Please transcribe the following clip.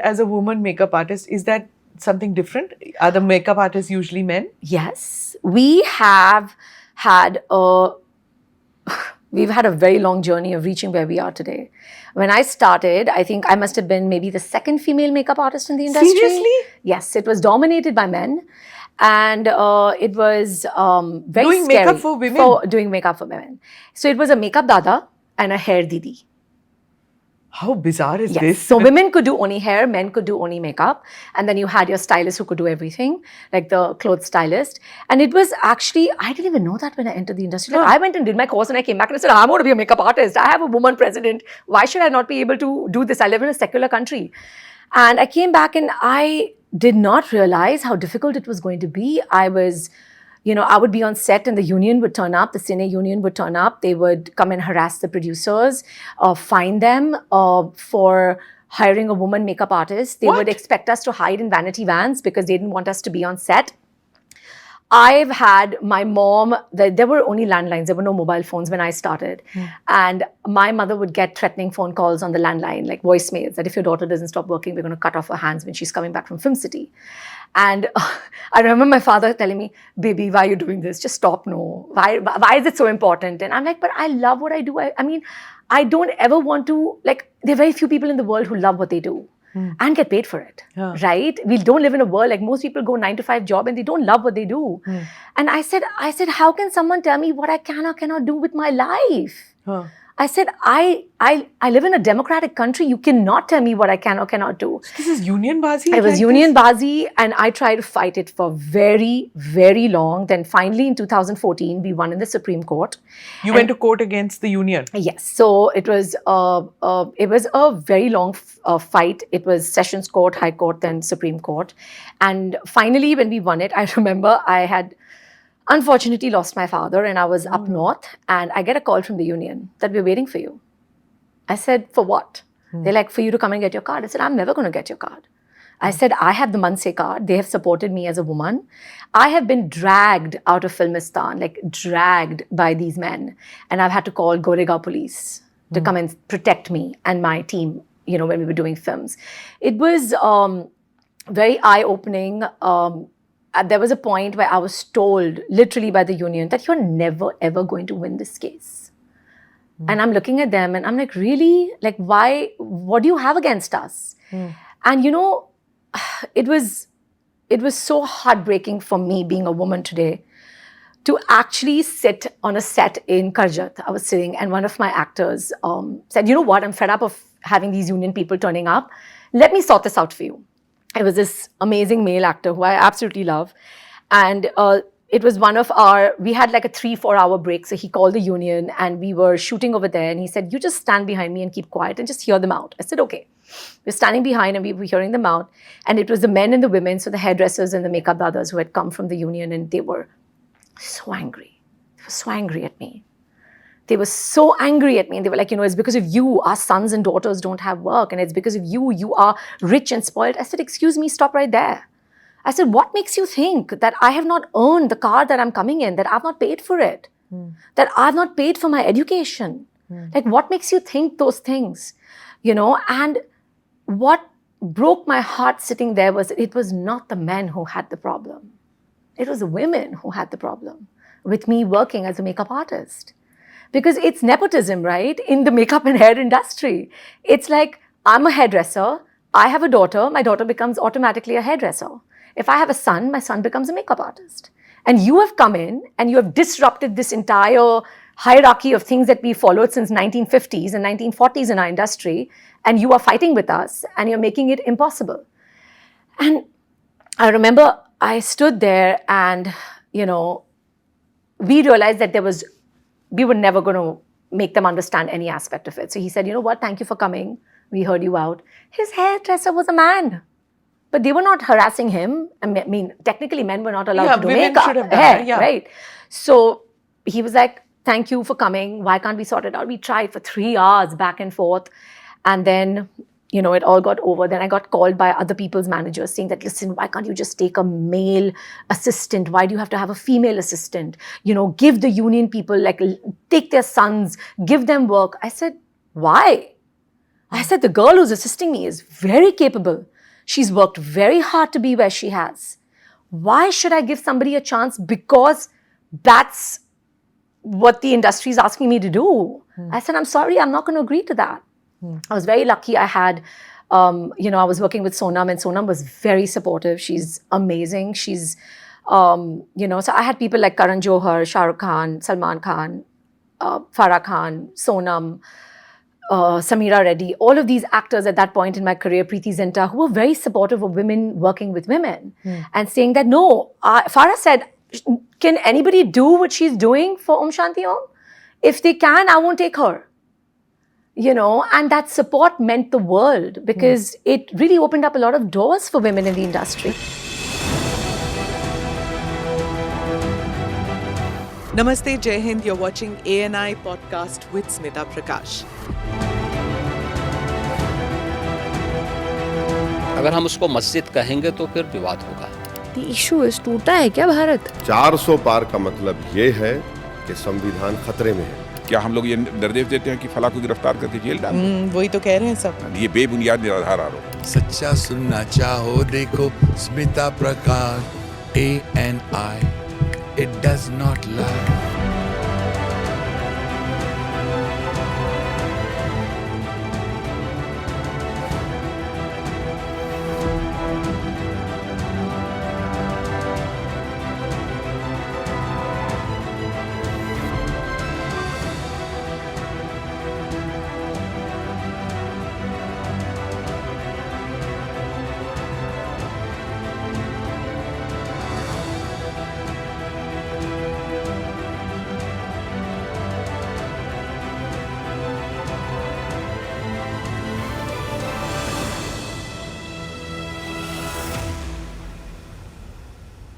as a woman makeup artist, is that something different? Are the makeup artists usually men? Yes. We have had we've had a very long journey of reaching where we are today. When I started, I think I must have been maybe the second female makeup artist in the industry. Seriously? Yes, it was dominated by men. And it was very doing scary. Makeup for women? Doing makeup for women. So it was a makeup dada and a hair didi. How bizarre is Yes. this? So women could do only hair, men could do only makeup. And then you had your stylist who could do everything, like the clothes stylist. And it was actually, I didn't even know that when I entered the industry. Like, I went and did my course and I came back and I said, I'm going to be a makeup artist. I have a woman president. Why should I not be able to do this? I live in a secular country. And I came back and I did not realize how difficult it was going to be. I would be on set and the union would turn up, the cine union would turn up. They would come and harass the producers, fine them for hiring a woman makeup artist. They would expect us to hide in vanity vans because they didn't want us to be on set. I've had my mom, there were only landlines, there were no mobile phones when I started. And my mother would get threatening phone calls on the landline, like voicemails, that if your daughter doesn't stop working, we're going to cut off her hands when she's coming back from Film City. And I remember my father telling me, baby, why are you doing this? Just stop, no. Why is it so important? And I'm like, but I love what I do. I mean, I don't ever want to, like, there are very few people in the world who love what they do. And get paid for it, right? We don't live in a world like most people go 9-to-5 job and they don't love what they do. And I said, how can someone tell me what I can or cannot do with my life? I said, I live in a democratic country. You cannot tell me what I can or cannot do. So this is union bazi? I was union bazi and I tried to fight it for very, very long. Then finally in 2014, we won in the Supreme Court. You went to court against the union? Yes. So it was a very long fight. It was Sessions Court, High Court, then Supreme Court. And finally, when we won it, I remember I had unfortunately lost my father and I was up north and I get a call from the union that we're waiting for you. I said, for what? They're like, for you to come and get your card. I said, I'm never going to get your card. I said, I have the Manse card. They have supported me as a woman. I have been dragged out of Filmistan, like dragged by these men. And I've had to call Goregaon police to come and protect me and my team, when we were doing films. It was very eye-opening. There was a point where I was told, literally by the union, that you're never, ever going to win this case. And I'm looking at them and I'm like, really? Like, why? What do you have against us? And, it was so heartbreaking for me being a woman today to actually sit on a set in Karjat. I was sitting and one of my actors said, you know what? I'm fed up of having these union people turning up. Let me sort this out for you. It was this amazing male actor who I absolutely love. And it was we had like a 3-4 hour break. So he called the union and we were shooting over there. And he said, you just stand behind me and keep quiet and just hear them out. I said, okay. We're standing behind and we were hearing them out. And it was the men and the women, so the hairdressers and the makeup brothers who had come from the union. And they were so angry. They were so angry at me. They were so angry at me. And they were like, it's because of you, our sons and daughters don't have work. And it's because of you, you are rich and spoiled. I said, excuse me, stop right there. I said, what makes you think that I have not earned the car that I'm coming in, that I've not paid for it, that I've not paid for my education? Like, what makes you think those things? And what broke my heart sitting there was it was not the men who had the problem. It was the women who had the problem with me working as a makeup artist. Because it's nepotism, right? In the makeup and hair industry. It's like, I'm a hairdresser, I have a daughter, my daughter becomes automatically a hairdresser. If I have a son, my son becomes a makeup artist. And you have come in and you have disrupted this entire hierarchy of things that we followed since 1950s and 1940s in our industry. And you are fighting with us and you're making it impossible. And I remember I stood there and, we realized that we were never going to make them understand any aspect of it. So he said, you know what, thank you for coming. We heard you out. His hairdresser was a man. But they were not harassing him. I mean, technically men were not allowed to do makeup, hair, right? So he was like, thank you for coming. Why can't we sort it out? We tried for 3 hours back and forth. And then, it all got over. Then I got called by other people's managers saying that, listen, why can't you just take a male assistant? Why do you have to have a female assistant? Give the union people, take their sons, give them work. I said, why? I said, the girl who's assisting me is very capable. She's worked very hard to be where she has. Why should I give somebody a chance because that's what the industry is asking me to do? I said, I'm sorry, I'm not going to agree to that. I was very lucky. I had, I was working with Sonam, and Sonam was very supportive. She's amazing. She's, so I had people like Karan Johar, Shah Rukh Khan, Salman Khan, Farah Khan, Sonam, Samira Reddy, all of these actors at that point in my career, Preeti Zinta, who were very supportive of women working with women and saying that, no, Farah said, can anybody do what she's doing for Om Shanti Om? If they can, I won't take her. And that support meant the world because it really opened up a lot of doors for women in the industry. Namaste, Jai Hind. You're watching ANI podcast with Smita Prakash. अगर हम उसको मस्जिद कहेंगे तो फिर विवाद होगा. The issue is टूटा है क्या भारत? 400 पार का मतलब ये है कि संविधान खतरे में है. क्या हम लोग ये निर्देश देते हैं कि फला को गिरफ्तार करके जेल डाल दें? वही तो कह रहे हैं सब. ये बेबुनियाद निराधार आरोप. सच्चा सुनना चाहो देखो स्मिता प्रकाश ANI. It does not lie.